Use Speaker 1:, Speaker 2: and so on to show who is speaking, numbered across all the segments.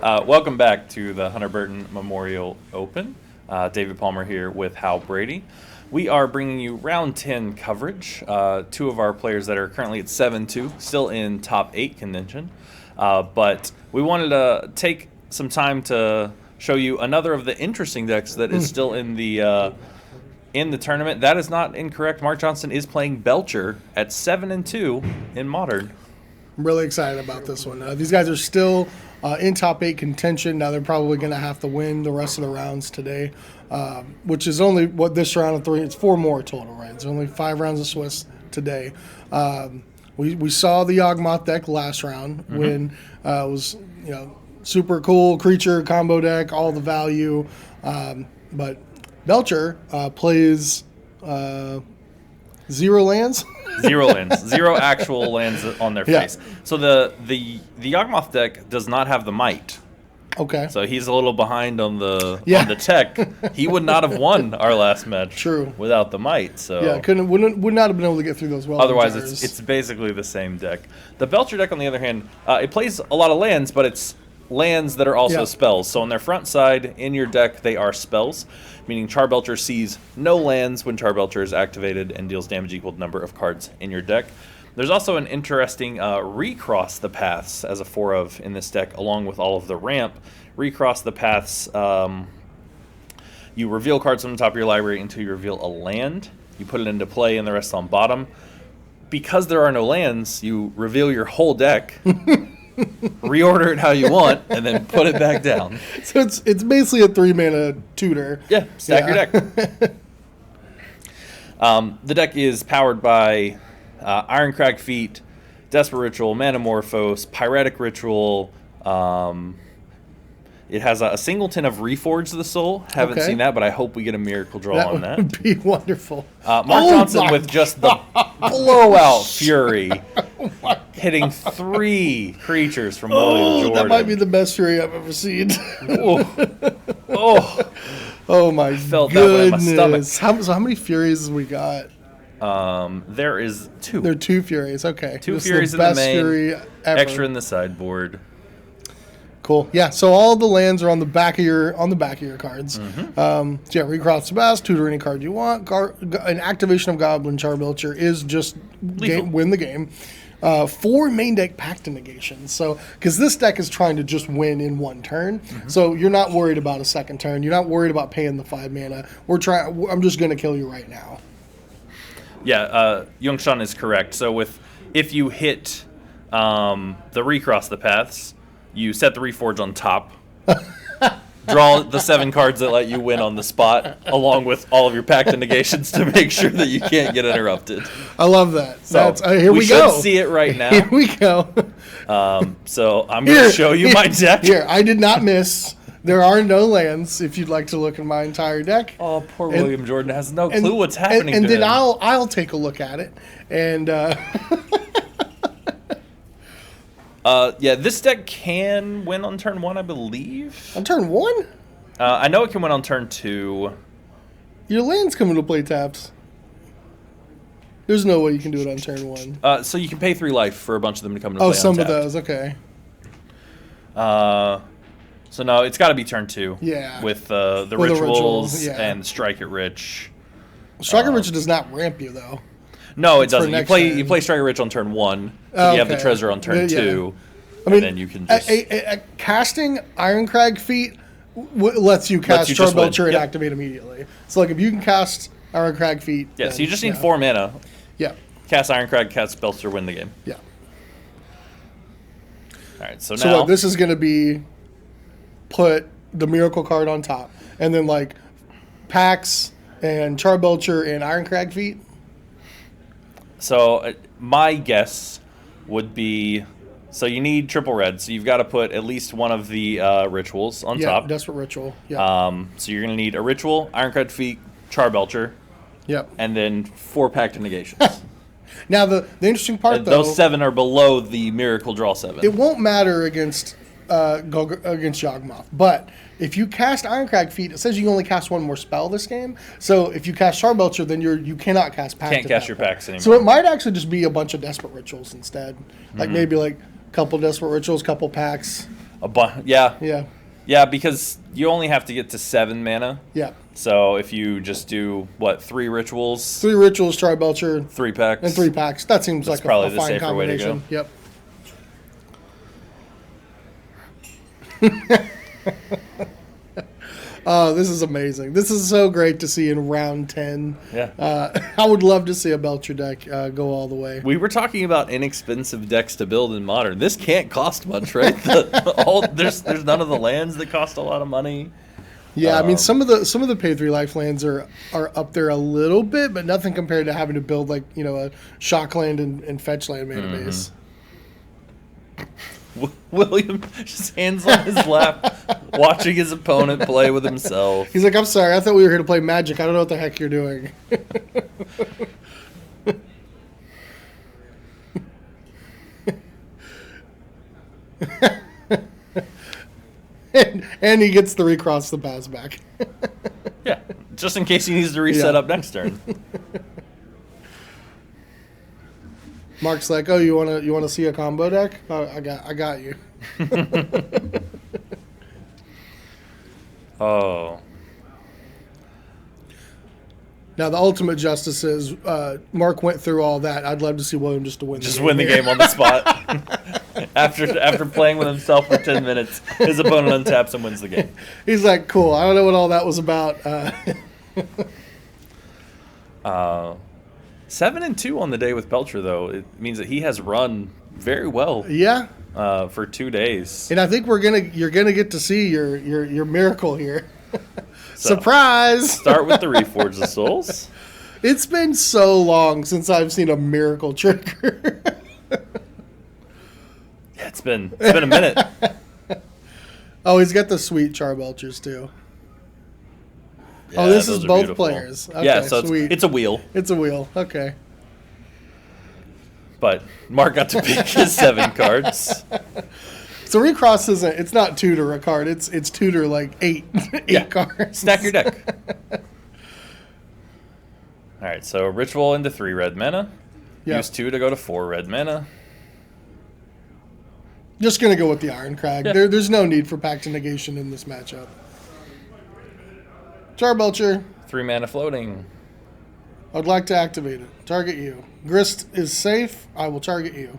Speaker 1: Welcome back to the Hunter Burton Memorial Open. David Palmer here with Hal Brady. We are bringing you round 10 coverage. Two of our players that are currently at 7-2, still in top 8 contention. But we wanted to take some time to show you another of the interesting decks that is still in the tournament. That is not incorrect. Mark Johnson is playing Belcher at 7-2 in Modern.
Speaker 2: I'm really excited about this one. These guys are still in top 8 contention. Now they're probably going to have to win the rest of the rounds today, which is only what this round of 3. It's 4 more total, right? It's only 5 rounds of Swiss today. We saw the Yawgmoth deck last round when it was super cool creature combo deck, all the value, but Belcher plays 0 lands.
Speaker 1: 0 lands. 0 actual lands on their face. So the Yawgmoth deck does not have the might.
Speaker 2: Okay.
Speaker 1: So he's a little behind on the tech. He would not have won our last match without the might. So
Speaker 2: would not have been able to get through those well.
Speaker 1: Otherwise it's basically the same deck. The Belcher deck on the other hand, it plays a lot of lands, but it's lands that are also spells. So on their front side in your deck they are spells, meaning Charbelcher sees no lands when Charbelcher is activated and deals damage equal to the number of cards in your deck. There's also an interesting Recross the Paths as a 4-of in this deck, along with all of the ramp. Recross the Paths, you reveal cards from the top of your library until you reveal a land. You put it into play and the rest on bottom. Because there are no lands, you reveal your whole deck, reorder it how you want, and then put it back down.
Speaker 2: So it's basically a 3-mana tutor.
Speaker 1: Yeah, stack your deck. The deck is powered by Ironcrag Feat, Desperate Ritual, Manamorphose, Pyretic Ritual. It has a singleton of Reforge the Soul. Haven't seen that, but I hope we get a miracle draw on that.
Speaker 2: That would be wonderful.
Speaker 1: Mark Johnson with just the blowout fury, hitting 3 creatures from William Jordan.
Speaker 2: That might be the best fury I've ever seen.
Speaker 1: Oh my goodness. Felt that way in my stomach.
Speaker 2: How many furies have we got?
Speaker 1: There is 2.
Speaker 2: There are 2 furies. Okay.
Speaker 1: 2 furies in the main, fury ever. Extra in the sideboard.
Speaker 2: Cool. Yeah. So all the lands are on the back of your cards. Recross the Paths, tutor any card you want. An activation of Goblin Charbelcher is just win the game. 4 main deck Pact and Negations. So because this deck is trying to just win in 1 turn, so you're not worried about a second turn. You're not worried about paying the 5 mana. I'm just going to kill you right now.
Speaker 1: Yeah, Youngshan is correct. So if you hit the Recross the Paths, you set the Reforge on top, draw the 7 cards that let you win on the spot, along with all of your Pact and Negations to make sure that you can't get interrupted.
Speaker 2: I love that.
Speaker 1: So
Speaker 2: here we go.
Speaker 1: We should see it right now.
Speaker 2: Here we go.
Speaker 1: So I'm going to show you my deck.
Speaker 2: Here, I did not miss. There are no lands if you'd like to look at my entire deck.
Speaker 1: Oh, poor William Jordan has no clue what's happening
Speaker 2: and
Speaker 1: to
Speaker 2: then
Speaker 1: him.
Speaker 2: I'll take a look at it. And
Speaker 1: this deck can win on turn 1, I believe.
Speaker 2: On turn 1?
Speaker 1: I know it can win on turn 2.
Speaker 2: Your lands come into play taps. There's no way you can do it on turn 1.
Speaker 1: So you can pay 3 life for a bunch of them to come into play.
Speaker 2: Oh, some
Speaker 1: untapped.
Speaker 2: of those, okay.
Speaker 1: So no, it's got to be turn 2.
Speaker 2: Yeah.
Speaker 1: With the rituals and Strike It Rich.
Speaker 2: Strike It Rich does not ramp you though.
Speaker 1: No, it doesn't. You play Strike It Rich on turn 1. So you have the treasure on turn 2. I mean, and then you can just
Speaker 2: casting Ironcrag Feat lets you cast Charbelcher and activate immediately. So like if you can cast Ironcrag Feat.
Speaker 1: Yeah, so you just need 4 mana.
Speaker 2: Yeah.
Speaker 1: Cast Ironcrag, cast Belcher, win the game.
Speaker 2: Yeah.
Speaker 1: All right, so now
Speaker 2: this is going to be put the Miracle card on top, and then like Pax and Charbelcher and Ironcrag Feat.
Speaker 1: So my guess would be, so you need triple red, so you've got to put at least one of the rituals on top.
Speaker 2: Yeah, Desperate Ritual. Yeah.
Speaker 1: So you're going to need a ritual, Ironcrag Feat, Charbelcher.
Speaker 2: Yep.
Speaker 1: And then 4 Pact and Negations.
Speaker 2: Now the interesting part though,
Speaker 1: those 7 are below the Miracle Draw 7.
Speaker 2: It won't matter against Yawgmoth, but if you cast Ironcrag Feat, it says you can only cast 1 more spell this game. So if you cast Charbelcher, then you cannot cast Pact.
Speaker 1: Can't cast your Pacts anymore.
Speaker 2: So it might actually just be a bunch of Desperate Rituals instead. Like maybe like Couple Desperate Rituals, couple packs.
Speaker 1: Yeah.
Speaker 2: Yeah.
Speaker 1: Yeah, because you only have to get to 7 mana.
Speaker 2: Yeah.
Speaker 1: So if you just do, 3 rituals?
Speaker 2: 3 rituals, Tri-Belcher.
Speaker 1: 3 packs.
Speaker 2: And 3 packs. That seems like
Speaker 1: probably
Speaker 2: a
Speaker 1: the
Speaker 2: fine
Speaker 1: safer way to
Speaker 2: combination.
Speaker 1: go.
Speaker 2: Yep. Oh, this is amazing. This is so great to see in round 10.
Speaker 1: Yeah.
Speaker 2: I would love to see a Belcher deck go all the way.
Speaker 1: We were talking about inexpensive decks to build in Modern. This can't cost much, right? There's none of the lands that cost a lot of money.
Speaker 2: Yeah, I mean some of the pay 3 life lands are up there a little bit, but nothing compared to having to build like a shock land and fetch land mana base.
Speaker 1: William just hands on his lap, watching his opponent play with himself.
Speaker 2: He's like, I'm sorry, I thought we were here to play Magic. I don't know what the heck you're doing. and he gets the recross the pass back.
Speaker 1: Yeah, just in case he needs to reset up next turn.
Speaker 2: Mark's like, oh, you wanna see a combo deck? Oh, I got you.
Speaker 1: Oh.
Speaker 2: Now the ultimate justice is Mark went through all that. I'd love to see William just to win.
Speaker 1: Just win the game on the spot. After playing with himself for 10 minutes, his opponent untaps and wins the game.
Speaker 2: He's like, cool. I don't know what all that was about.
Speaker 1: 7-2 on the day with Belcher, though. It means that he has run very well.
Speaker 2: Yeah.
Speaker 1: For 2 days.
Speaker 2: And I think you're gonna get to see your miracle here. So, surprise!
Speaker 1: Start with the Reforged of Souls.
Speaker 2: It's been so long since I've seen a miracle trigger.
Speaker 1: Yeah, it's been a minute.
Speaker 2: Oh, he's got the sweet Charbelchers too.
Speaker 1: Yeah,
Speaker 2: this is both
Speaker 1: beautiful.
Speaker 2: players. Okay,
Speaker 1: yeah, so
Speaker 2: sweet.
Speaker 1: it's a wheel.
Speaker 2: It's a wheel. Okay.
Speaker 1: But Mark got to pick his 7 cards.
Speaker 2: So recross isn't. It's not tutor a card. It's tutor like 8 cards.
Speaker 1: Stack your deck. All right, so ritual into 3 red mana.
Speaker 2: Yep.
Speaker 1: Use 2 to go to 4 red mana.
Speaker 2: Just gonna go with the Iron Crag.
Speaker 1: Yeah.
Speaker 2: There's no need for Pact of Negation in this matchup. Charbelcher.
Speaker 1: 3 mana floating.
Speaker 2: I'd like to activate it. Target you. Grist is safe. I will target you.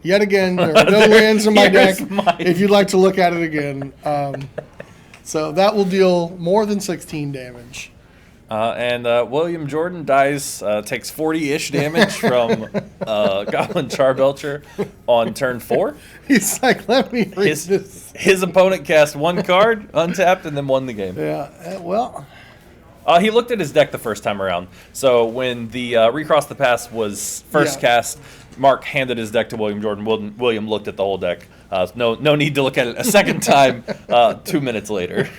Speaker 2: Yet again, there are no lands in my deck. If you'd like to look at it again. So that will deal more than 16 damage.
Speaker 1: And William Jordan dies, takes 40-ish damage from Goblin Charbelcher on turn 4.
Speaker 2: He's like, let me read this.
Speaker 1: His opponent cast 1 card, untapped, and then won the game.
Speaker 2: Yeah, well...
Speaker 1: He looked at his deck the first time around. So when the Recross the Pass was first cast, Mark handed his deck to William Jordan. William looked at the whole deck. No need to look at it a second time 2 minutes later.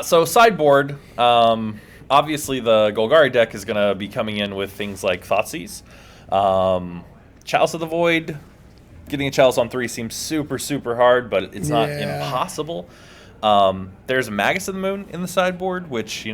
Speaker 1: So sideboard, obviously the Golgari deck is going to be coming in with things like Thoughtseize. Chalice of the Void, getting a Chalice on 3 seems super, super hard, but it's not impossible. There's Magus of the Moon in the sideboard, which,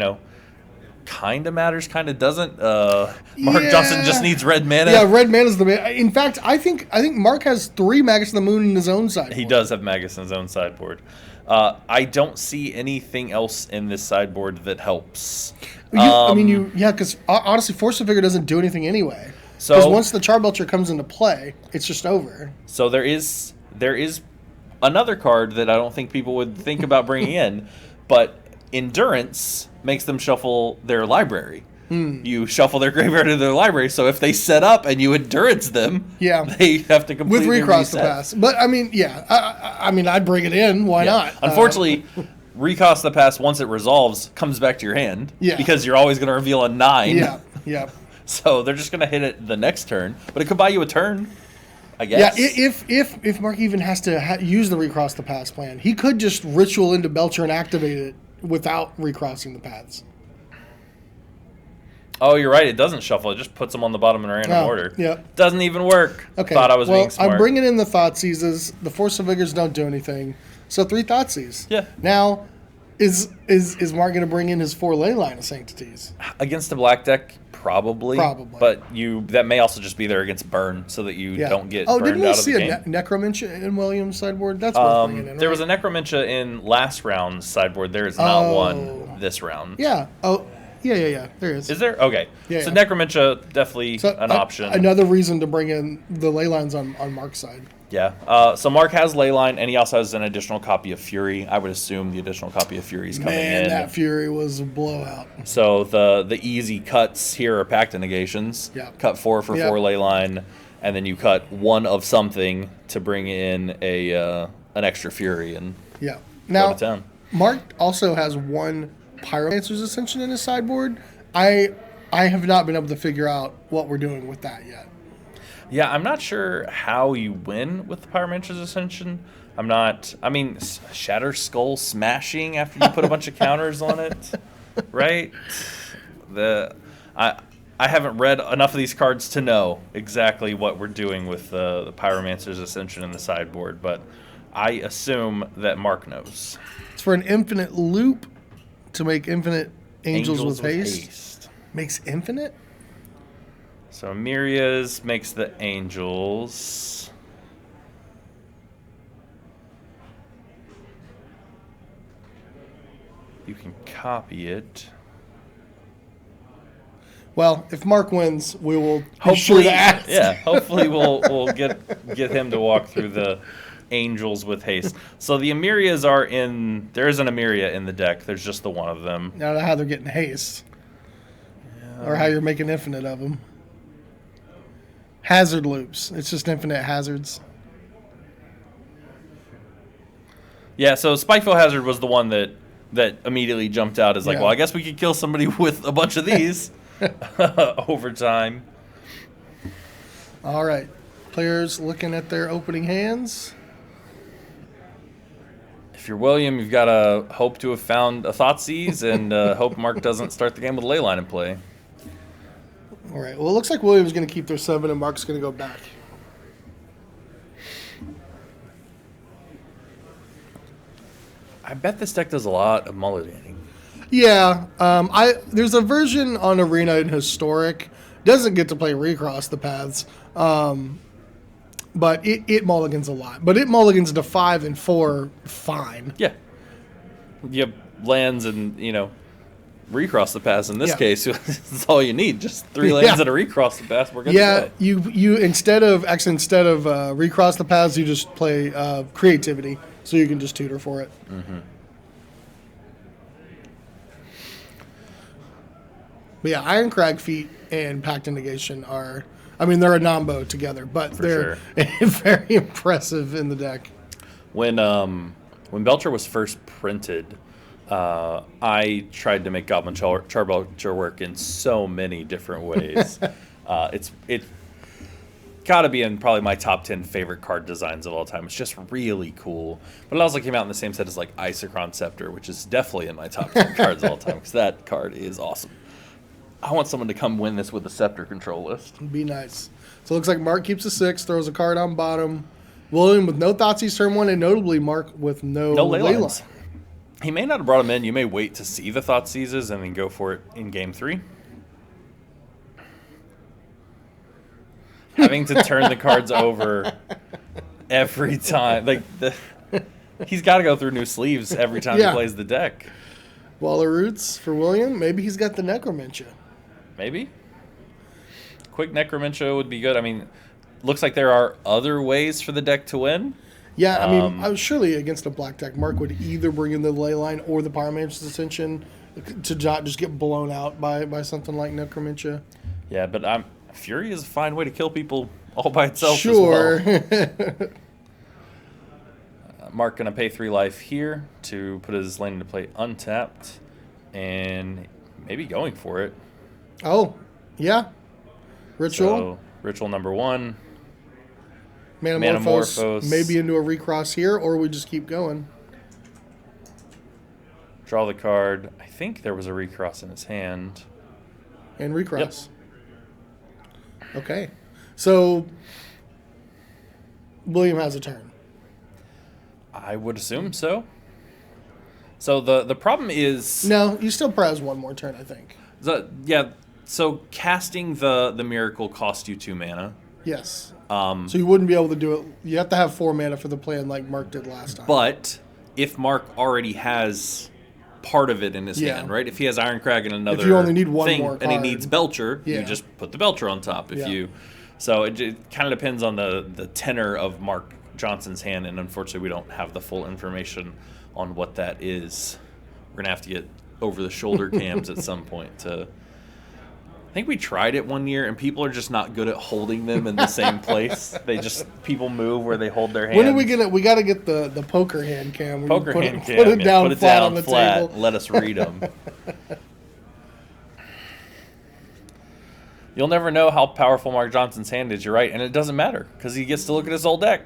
Speaker 1: kind of matters, kind of doesn't. Mark Johnson just needs red mana.
Speaker 2: Yeah, red mana is the mana. In fact, I think Mark has 3 Magus of the Moon in his own sideboard.
Speaker 1: He does have Magus in his own sideboard. I don't see anything else in this sideboard that helps.
Speaker 2: Because honestly, Force of Vigor doesn't do anything anyway. Because once the Charbelcher comes into play, it's just over.
Speaker 1: So there is another card that I don't think people would think about bringing in, but Endurance makes them shuffle their library. You shuffle their graveyard to their library, so if they set up and you Endurance them, they have to completely
Speaker 2: with Recross
Speaker 1: reset.
Speaker 2: the Pass. But I'd bring it in. Why not?
Speaker 1: Unfortunately, Recross the Pass, once it resolves, comes back to your hand because you're always going to reveal a 9.
Speaker 2: Yeah.
Speaker 1: So they're just going to hit it the next turn, but it could buy you a turn, I guess.
Speaker 2: Yeah, if Mark even has to use the Recross the Pass plan, he could just ritual into Belcher and activate it without recrossing the paths.
Speaker 1: Oh, you're right. It doesn't shuffle. It just puts them on the bottom in random order.
Speaker 2: Yeah.
Speaker 1: Doesn't even work.
Speaker 2: Okay.
Speaker 1: Thought I was being smart.
Speaker 2: I'm bringing in the Thoughtseizes. The Force of Vigors don't do anything. So 3 Thoughtseize.
Speaker 1: Yeah.
Speaker 2: Now, Is Mark going to bring in his 4 ley line of sanctities?
Speaker 1: Against a black deck, probably.
Speaker 2: Probably.
Speaker 1: But that may also just be there against burn, so that you don't get burned
Speaker 2: didn't we
Speaker 1: out of
Speaker 2: see
Speaker 1: the game.
Speaker 2: a Necromentia in Williams' sideboard? That's worth bringing in, right?
Speaker 1: There was a Necromentia in last round's sideboard. There is not one this round.
Speaker 2: Yeah. Oh, yeah. There is.
Speaker 1: Is there? Okay.
Speaker 2: Yeah,
Speaker 1: so Necromentia, definitely an option.
Speaker 2: Another reason to bring in the ley lines on Mark's side.
Speaker 1: Yeah. So Mark has Leyline, and he also has an additional copy of Fury. I would assume the additional copy of Fury is coming in.
Speaker 2: Man, that Fury was a blowout.
Speaker 1: So the easy cuts here are Pact of Negations.
Speaker 2: Yeah.
Speaker 1: Cut 4 for 4 Leyline, and then you cut 1 of something to bring in an extra Fury and
Speaker 2: Now,
Speaker 1: go to town.
Speaker 2: Mark also has 1 Pyromancer's Ascension in his sideboard. I have not been able to figure out what we're doing with that yet.
Speaker 1: Yeah, I'm not sure how you win with the Pyromancer's Ascension. Shatter Skull smashing after you put a bunch of counters on it, right? I haven't read enough of these cards to know exactly what we're doing with the Pyromancer's Ascension in the sideboard, but I assume that Mark knows.
Speaker 2: It's for an infinite loop to make infinite angels with haste. Makes infinite?
Speaker 1: So Myria's makes the angels. You can copy it.
Speaker 2: Well, if Mark wins, we will
Speaker 1: Hopefully,
Speaker 2: ask.
Speaker 1: hopefully we'll get him to walk through the angels with haste. So the Amirias are in. There isn't a Amiria in the deck. There's just the one of them.
Speaker 2: I don't know how they're getting haste, or how you're making infinite of them. Hazard loops. It's just infinite hazards.
Speaker 1: Yeah. So Spiteful Hazard was the one that immediately jumped out as like, well, I guess we could kill somebody with a bunch of these over time.
Speaker 2: All right. Players looking at their opening hands.
Speaker 1: If you're William, you've got to hope to have found a Thoughtseize and hope Mark doesn't start the game with a Leyline in play.
Speaker 2: All right. Well, it looks like William's going to keep their 7 and Mark's going to go back.
Speaker 1: I bet this deck does a lot of mulliganing.
Speaker 2: Yeah. There's a version on Arena in Historic. Doesn't get to play Recross the Paths. But it mulligans a lot. But it mulligans to 5 and 4 fine.
Speaker 1: Yeah. You have lands and, recross the pass. In this case, that's all you need. Just 3 lands and a recross the pass. We're good to play.
Speaker 2: You instead of recross the paths, you just play creativity. So you can just tutor for it.
Speaker 1: Mm-hmm.
Speaker 2: But yeah, Iron Crag Feet and Pact of Negation are... they're a nombo together, but they're very impressive in the deck.
Speaker 1: When Belcher was first printed, I tried to make Goblin Char Belcher work in so many different ways. It's got to be in probably my top 10 favorite card designs of all time. It's just really cool. But it also came out in the same set as like Isochron Scepter, which is definitely in my top 10 cards of all time because that card is awesome. I want someone to come win this with a Scepter control list.
Speaker 2: It'd be nice. So it looks like Mark keeps a 6, throws a card on bottom. William with no Thoughtseize turn 1, and notably Mark with no Leyline.
Speaker 1: He may not have brought him in. You may wait to see the Thoughtseizes and then go for it in game 3. Having to turn the cards over every time. He's got to go through new sleeves every time he plays the deck.
Speaker 2: Waller Roots for William. Maybe he's got the Necromentia.
Speaker 1: Maybe. Quick Necromentia would be good. Looks like there are other ways for the deck to win.
Speaker 2: Yeah, surely against a black deck, Mark would either bring in the Leyline or the Pyromancer's Ascension to not just get blown out by something like Necromentia.
Speaker 1: Yeah, but Fury is a fine way to kill people all by itself
Speaker 2: sure.
Speaker 1: as well. Mark going to pay 3 life here to put his lane into play untapped and maybe going for it.
Speaker 2: Oh, yeah. Ritual.
Speaker 1: So, ritual number 1.
Speaker 2: Manamorphose. Maybe into a recross here, or we just keep going.
Speaker 1: Draw the card. I think there was a recross in his hand.
Speaker 2: And recross. Yep. Okay. So, William has a turn.
Speaker 1: I would assume so. So the problem is
Speaker 2: No, you still probably has one more turn, I think.
Speaker 1: yeah. So casting the miracle cost you 2 mana.
Speaker 2: Yes. So you wouldn't be able to do it. You have to have 4 mana for the plan like Mark did last time.
Speaker 1: But if Mark already has part of it in his hand, right? If he has Ironcrag and another
Speaker 2: if you only need one
Speaker 1: thing,
Speaker 2: more
Speaker 1: and he
Speaker 2: card.
Speaker 1: needs Belcher,
Speaker 2: Yeah.
Speaker 1: you just put the Belcher on top. If
Speaker 2: Yeah.
Speaker 1: you, so it kind of depends on the tenor of Mark Johnson's hand, and unfortunately, we don't have the full information on what that is. We're gonna have to get over the shoulder cams at some point to. I think we tried it one year, and people are just not good at holding them in the same place. People move where they hold their hands.
Speaker 2: When are we gonna? We got to get the poker hand cam. Where
Speaker 1: Poker
Speaker 2: you
Speaker 1: hand cam.
Speaker 2: Put it down
Speaker 1: put it
Speaker 2: flat
Speaker 1: down
Speaker 2: on the
Speaker 1: flat.
Speaker 2: table.
Speaker 1: Let us read them. You'll never know how powerful Mark Johnson's hand is. You're right, and it doesn't matter because he gets to look at his whole deck.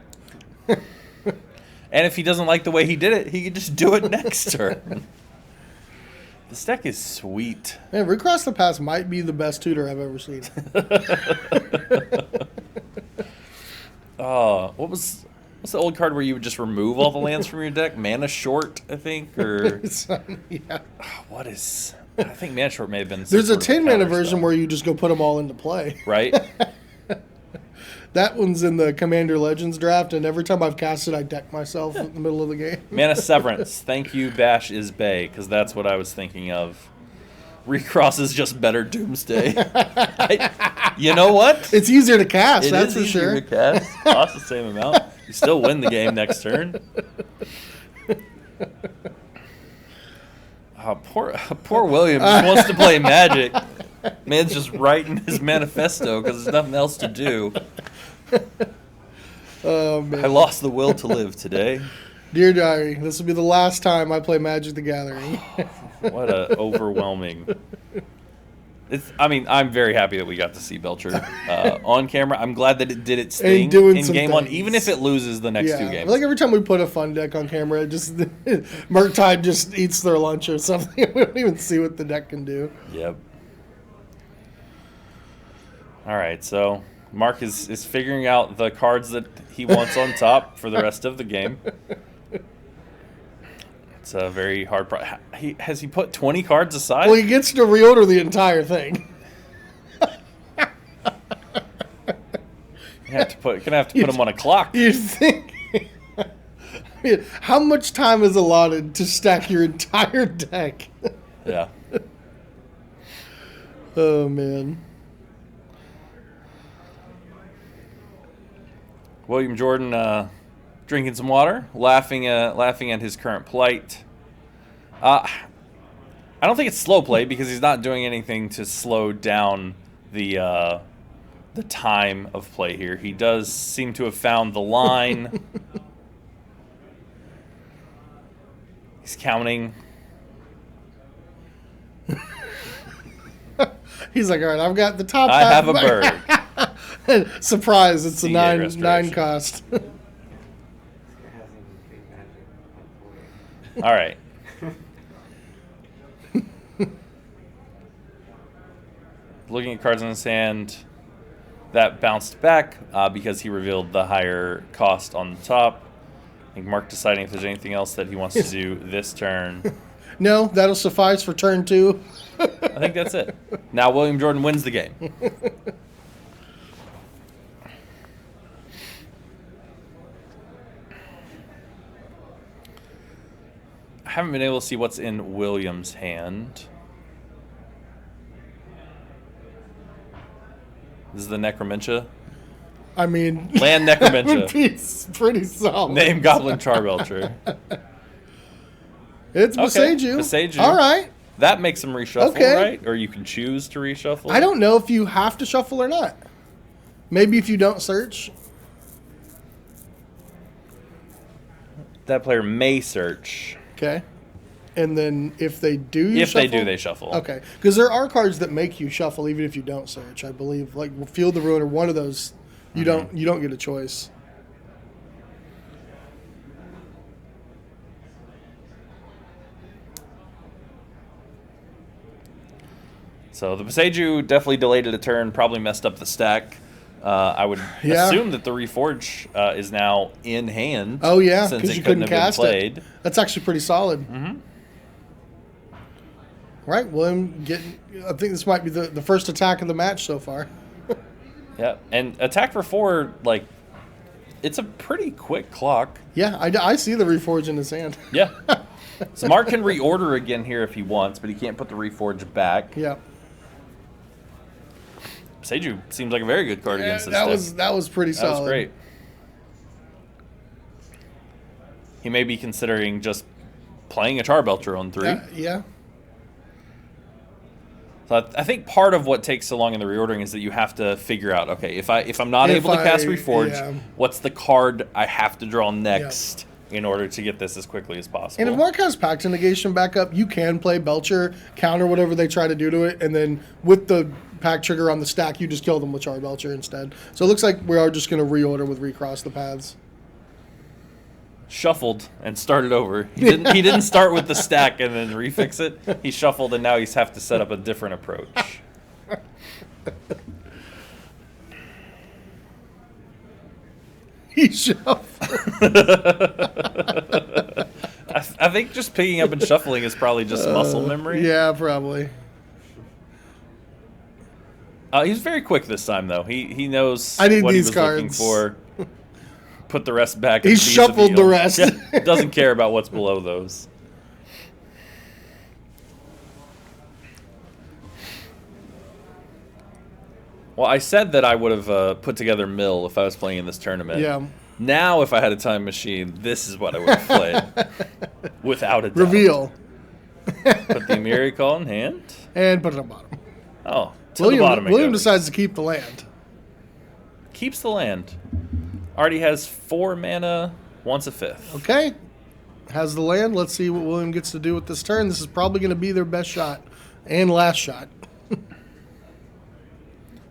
Speaker 1: And if he doesn't like the way he did it, he can just do it next turn. This deck is sweet.
Speaker 2: Man, Recross the Past might be the best tutor I've ever seen.
Speaker 1: What's the old card where you would just remove all the lands from your deck? Mana Short, I think, or
Speaker 2: Yeah.
Speaker 1: what is? I think Mana Short may have been.
Speaker 2: There's a 10 mana
Speaker 1: counter
Speaker 2: version
Speaker 1: spell.
Speaker 2: where you just go put them all into play.
Speaker 1: Right.
Speaker 2: That one's in the Commander Legends draft, and every time I've cast it, I deck myself in the middle of the game.
Speaker 1: Mana Severance. Thank you, Bash is Bay, because that's what I was thinking of. Recross is just better Doomsday. You know what?
Speaker 2: It's easier to cast, that's
Speaker 1: is
Speaker 2: for
Speaker 1: easier
Speaker 2: sure.
Speaker 1: to cast. Costs the same amount. You still win the game next turn. Poor William just wants to play Magic. Man's just writing his manifesto because there's nothing else to do.
Speaker 2: Oh, man.
Speaker 1: I lost the will to live today.
Speaker 2: Dear Diary, this will be the last time I play Magic the Gathering.
Speaker 1: What a overwhelming. I'm very happy that we got to see Belcher on camera. I'm glad that it did its thing in game one, even if it loses the next 2
Speaker 2: I
Speaker 1: games.
Speaker 2: feel like every time we put a fun deck on camera, it just Murktide just eats their lunch or something. We don't even see what the deck can do.
Speaker 1: Yep. All right, so Mark is figuring out the cards that he wants on top for the rest of the game. It's a very hard Has he put 20 cards aside?
Speaker 2: Well, he gets to reorder the entire thing.
Speaker 1: Gonna have to put him on a clock.
Speaker 2: You think? I mean, how much time is allotted to stack your entire deck?
Speaker 1: Yeah.
Speaker 2: Oh man.
Speaker 1: William Jordan drinking some water, laughing at his current plight. I don't think it's slow play because he's not doing anything to slow down the time of play here. He does seem to have found the line. He's counting.
Speaker 2: He's like, all right, I've got the top.
Speaker 1: I have a bird.
Speaker 2: Surprise! It's a
Speaker 1: D-Day
Speaker 2: 9
Speaker 1: restoration.
Speaker 2: cost.
Speaker 1: All right. Looking at cards in his hand, that bounced back because he revealed the higher cost on the top. I think Mark deciding if there's anything else that he wants to do this turn.
Speaker 2: No, that'll suffice for turn 2.
Speaker 1: I think that's it. Now William Jordan wins the game. I haven't been able to see what's in William's hand. This is the Necromentia.
Speaker 2: I mean,
Speaker 1: Land
Speaker 2: that would
Speaker 1: Necromentia.
Speaker 2: be pretty solid.
Speaker 1: Name Goblin Charbelcher.
Speaker 2: It's
Speaker 1: Okay,
Speaker 2: Beseiju.
Speaker 1: Beseiju.
Speaker 2: All right.
Speaker 1: That makes him reshuffle,
Speaker 2: Okay.
Speaker 1: right? Or you can choose to reshuffle.
Speaker 2: I don't know if you have to shuffle or not. Maybe if you don't search.
Speaker 1: That player may search.
Speaker 2: Okay. And then if they do, you
Speaker 1: If
Speaker 2: shuffle?
Speaker 1: they do, they shuffle.
Speaker 2: Okay. Because there are cards that make you shuffle even if you don't search. I believe, like Field the Ruiner, one of those, you don't get a choice.
Speaker 1: So the Beseiju definitely delayed it a turn, probably messed up the stack. I would
Speaker 2: Yeah.
Speaker 1: assume that the Reforge is now in hand.
Speaker 2: Oh yeah,
Speaker 1: since
Speaker 2: because
Speaker 1: it
Speaker 2: you
Speaker 1: couldn't
Speaker 2: couldn't
Speaker 1: have
Speaker 2: cast
Speaker 1: been played.
Speaker 2: it. That's actually pretty solid. Right, William getting. I think this might be the first attack of the match so far.
Speaker 1: Yeah, and attack for 4, like, it's a pretty quick clock.
Speaker 2: Yeah, I see the Reforge in his hand.
Speaker 1: Yeah. So Mark can reorder again here if he wants, but he can't put the Reforge back.
Speaker 2: Yeah.
Speaker 1: Seiju seems like a very good card against this deck.
Speaker 2: That was pretty solid.
Speaker 1: That was great. He may be considering just playing a Charbelcher on 3.
Speaker 2: Yeah.
Speaker 1: So I think part of what takes so long in the reordering is that you have to figure out, okay, if I'm not able to cast Reforge, what's the card I have to draw next in order to get this as quickly as possible?
Speaker 2: And if Mark has Pact Negation back up, you can play Belcher, counter whatever they try to do to it, and then with the Pact trigger on the stack, you just kill them with Charbelcher instead. So it looks like we are just going to reorder with Recross the Paths.
Speaker 1: Shuffled and started over. He didn't start with the stack and then refix it. He shuffled and now he's have to set up a different approach.
Speaker 2: He shuffled.
Speaker 1: I think just picking up and shuffling is probably just muscle memory.
Speaker 2: Yeah, probably.
Speaker 1: He's very quick this time though. He knows
Speaker 2: I need
Speaker 1: what
Speaker 2: these
Speaker 1: he was
Speaker 2: cards.
Speaker 1: looking for. Put the rest back.
Speaker 2: He shuffled the rest.
Speaker 1: Yeah, doesn't care about what's below those. Well, I said that I would have put together Mill if I was playing in this tournament.
Speaker 2: Yeah.
Speaker 1: Now, if I had a time machine, this is what I would have played. Without a doubt.
Speaker 2: Reveal.
Speaker 1: Put the Amiri call in hand.
Speaker 2: And put it on bottom.
Speaker 1: Oh, to the bottom.
Speaker 2: William decides to keep the land.
Speaker 1: Keeps the land. Already has 4 mana, wants a 5th.
Speaker 2: Okay. Has the land. Let's see what William gets to do with this turn. This is probably going to be their best shot and last shot.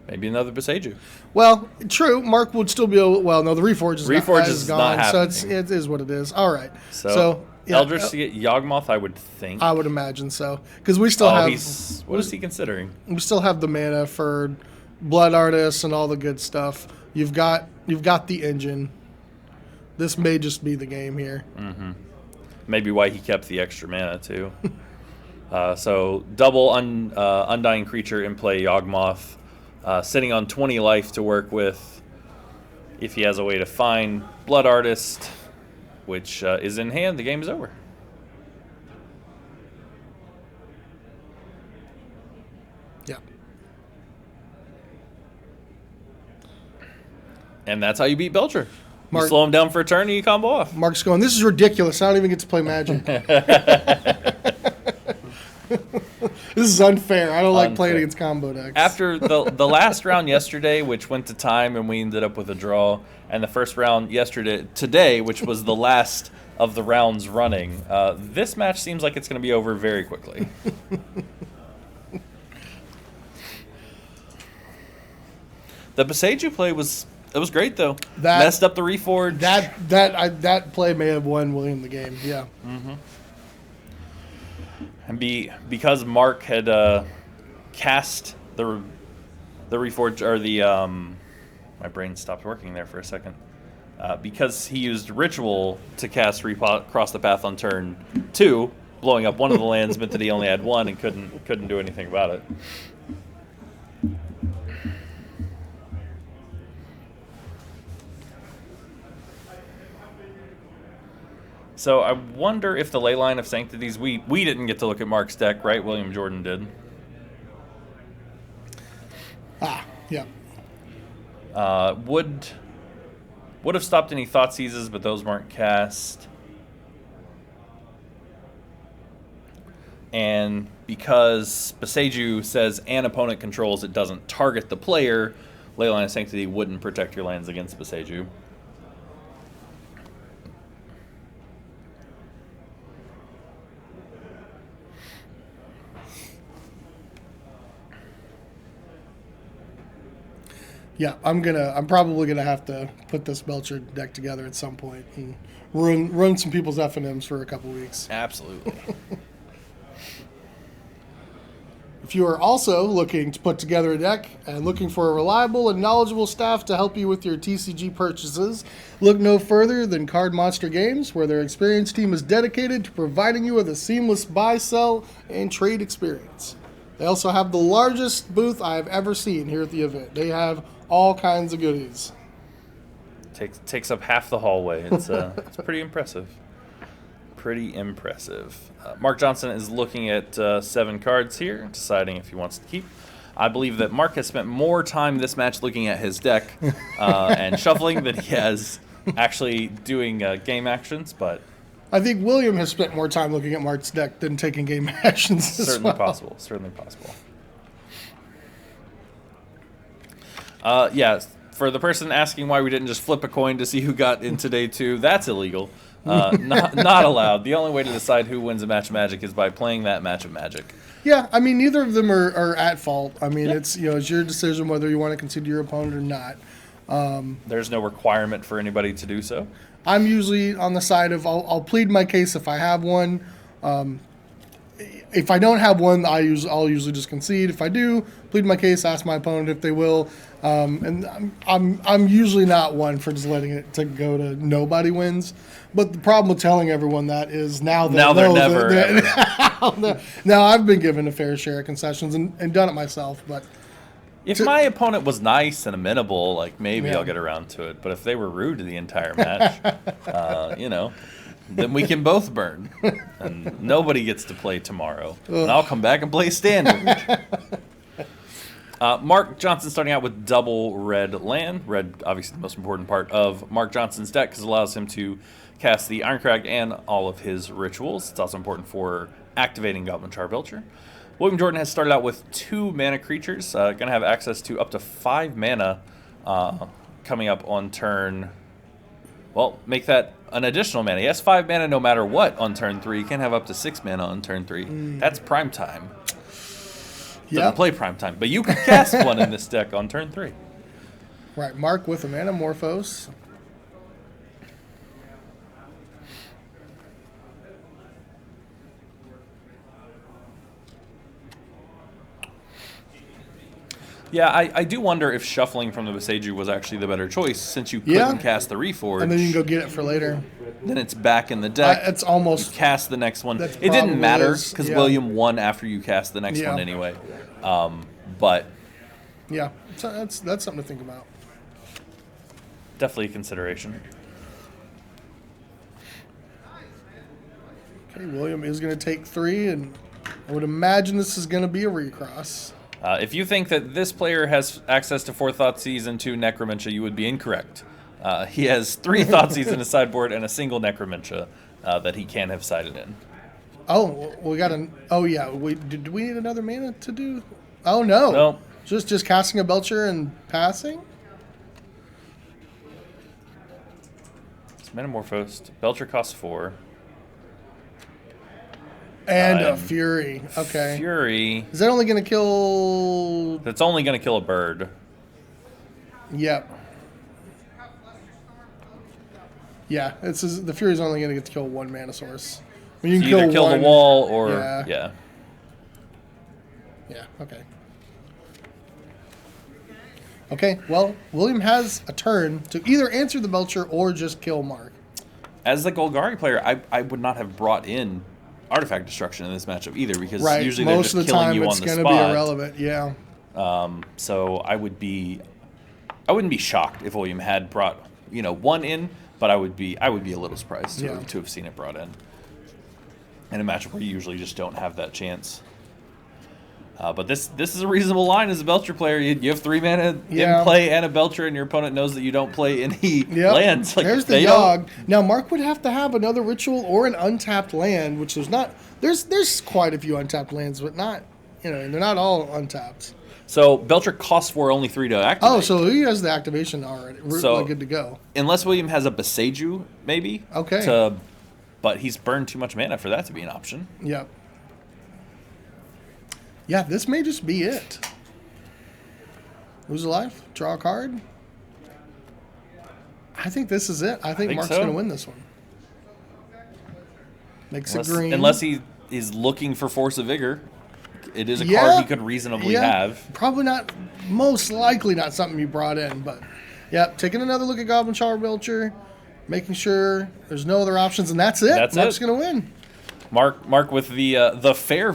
Speaker 1: Maybe another Beseiju.
Speaker 2: Well, true. Mark would still be able. Well, no, the Reforge is
Speaker 1: not
Speaker 2: gone.
Speaker 1: happening.
Speaker 2: So it is what it is. All right.
Speaker 1: So
Speaker 2: yeah,
Speaker 1: Eldritch to get Yawgmoth, I would think.
Speaker 2: I would imagine so because we still have.
Speaker 1: What is he considering?
Speaker 2: We still have the mana for Blood Artists and all the good stuff. You've got the engine. This may just be the game here.
Speaker 1: Mm-hmm. Maybe why he kept the extra mana too. So double Undying Creature in play, Yawgmoth. Sitting on 20 life to work with if he has a way to find Blood Artist, which is in hand, the game is over.
Speaker 2: Yeah.
Speaker 1: And that's how you beat Belcher.
Speaker 2: Mark,
Speaker 1: you slow him down for a turn and you combo off.
Speaker 2: Mark's going, this is ridiculous. I don't even get to play Magic. This is unfair. I don't like playing against combo decks.
Speaker 1: After the last round yesterday, which went to time and we ended up with a draw, and the first round today, which was the last of the rounds running, this match seems like it's going to be over very quickly. The Beseiju play was great though. Messed up the Reforge.
Speaker 2: That play may have won William the game. Yeah.
Speaker 1: Mm-hmm. And because Mark had cast the Reforge or the my brain stopped working there for a second. Because he used Ritual to cast Cross the Path on turn 2, blowing up one of the lands meant that he only had 1 and couldn't do anything about it. So I wonder if the Leyline of Sanctities, we didn't get to look at Mark's deck, right? William Jordan did.
Speaker 2: Yeah.
Speaker 1: Would have stopped any Thought Seizes, but those weren't cast. And because Beseiju says an opponent controls, it doesn't target the player, Leyline of Sanctity wouldn't protect your lands against Beseiju.
Speaker 2: Yeah, I'm probably gonna have to put this Belcher deck together at some point and run some people's F&Ms for a couple weeks.
Speaker 1: Absolutely.
Speaker 2: If you are also looking to put together a deck and looking for a reliable and knowledgeable staff to help you with your TCG purchases, look no further than Card Monster Games, where their experienced team is dedicated to providing you with a seamless buy, sell, and trade experience. They also have the largest booth I have ever seen here at the event. They have all kinds of goodies.
Speaker 1: Takes up half the hallway. It's pretty impressive. Mark Johnson is looking at 7 cards here, deciding if he wants to keep. I believe that Mark has spent more time this match looking at his deck and shuffling than he has actually doing game actions. But
Speaker 2: I think William has spent more time looking at Mark's deck than taking game actions.
Speaker 1: Certainly possible. Yeah. For the person asking why we didn't just flip a coin to see who got into day 2, that's illegal. Not allowed. The only way to decide who wins a match of Magic is by playing that match of Magic.
Speaker 2: Yeah, I mean, neither of them are at fault. I mean, it's it's your decision whether you want to consider your opponent or not.
Speaker 1: There's no requirement for anybody to do so.
Speaker 2: I'm usually on the side of I'll plead my case if I have one. If I don't have one, I'll usually just concede. If I do, plead my case, ask my opponent if they will. And I'm usually not one for just letting it to go to nobody wins. But the problem with telling everyone that is now they're never. Now I've been given a fair share of concessions and done it myself. But
Speaker 1: if my opponent was nice and amenable, like maybe I'll get around to it. But if they were rude the entire match, then we can both burn, and nobody gets to play tomorrow. And I'll come back and play standard. Mark Johnson starting out with double red land. Red, obviously, the most important part of Mark Johnson's deck because it allows him to cast the Ironcrag and all of his rituals. It's also important for activating Goblin Charbelcher. William Jordan has started out with 2 mana creatures, going to have access to up to 5 mana coming up on turn. Well, make that an additional mana. He has 5 mana no matter what on turn 3. He can have up to 6 mana on turn 3. That's prime time. Doesn't play prime time, but you can cast one in this deck on turn 3.
Speaker 2: Right, Mark with a Manamorphose.
Speaker 1: Yeah, I do wonder if shuffling from the Boseiju was actually the better choice, since you couldn't cast the Reforge.
Speaker 2: And then you can go get it for later.
Speaker 1: Then it's back in the deck.
Speaker 2: It's almost...
Speaker 1: You cast the next one. It didn't matter, because William won after you cast the next one anyway. But...
Speaker 2: Yeah, so that's something to think about.
Speaker 1: Definitely a consideration.
Speaker 2: Okay, William is going to take 3, and I would imagine this is going to be a recross.
Speaker 1: If you think that this player has access to 4 Thoughtseize and 2 Necromentia, you would be incorrect. He has 3 Thoughtseize in his sideboard and a single Necromentia that he can have sided in.
Speaker 2: Oh, we got an... Oh, yeah. Did we need another mana to do... Oh, no.
Speaker 1: No.
Speaker 2: Just casting a Belcher and passing?
Speaker 1: It's Metamorphosed. Belcher costs 4.
Speaker 2: And a Fury. Okay.
Speaker 1: Fury.
Speaker 2: Is that only going to kill...
Speaker 1: That's only going to kill a bird.
Speaker 2: Yep. Yeah, the Fury's only going to get to kill 1 mana source. I mean, you
Speaker 1: can either kill the wall or...
Speaker 2: Yeah, okay. Okay, well, William has a turn to either answer the Belcher or just kill Mark.
Speaker 1: As the Golgari player, I would not have brought in Artifact Destruction in this matchup either, because usually they're just killing you on the spot.
Speaker 2: Most of the time it's going to be irrelevant, yeah.
Speaker 1: So I wouldn't be shocked if William had brought 1 in, but I would be a little surprised to have seen it brought in a matchup where you usually just don't have that chance. But this is a reasonable line as a Belcher player. You have 3 mana in play and a Belcher, and your opponent knows that you don't play any lands. Like,
Speaker 2: there's the Yawg. Now Mark would have to have another ritual or an untapped land, which there's not. There's quite a few untapped lands, but not they're not all untapped.
Speaker 1: So Belcher costs 4, only 3 to activate.
Speaker 2: Oh, so he has the activation already. So good to go.
Speaker 1: Unless William has a Boseiju, maybe.
Speaker 2: Okay.
Speaker 1: But he's burned too much mana for that to be an option.
Speaker 2: Yep. Yeah, this may just be it. Lose a life, draw a card. I think this is it. I think Mark's going to win this one. Makes it green.
Speaker 1: Unless he is looking for Force of Vigor. it is a card he could reasonably have.
Speaker 2: Probably not, most likely not something you brought in, but yeah, taking another look at Goblin Char Belcher, making sure there's no other options, and that's it.
Speaker 1: That's
Speaker 2: Mark's
Speaker 1: it.
Speaker 2: going to win.
Speaker 1: Mark with the fair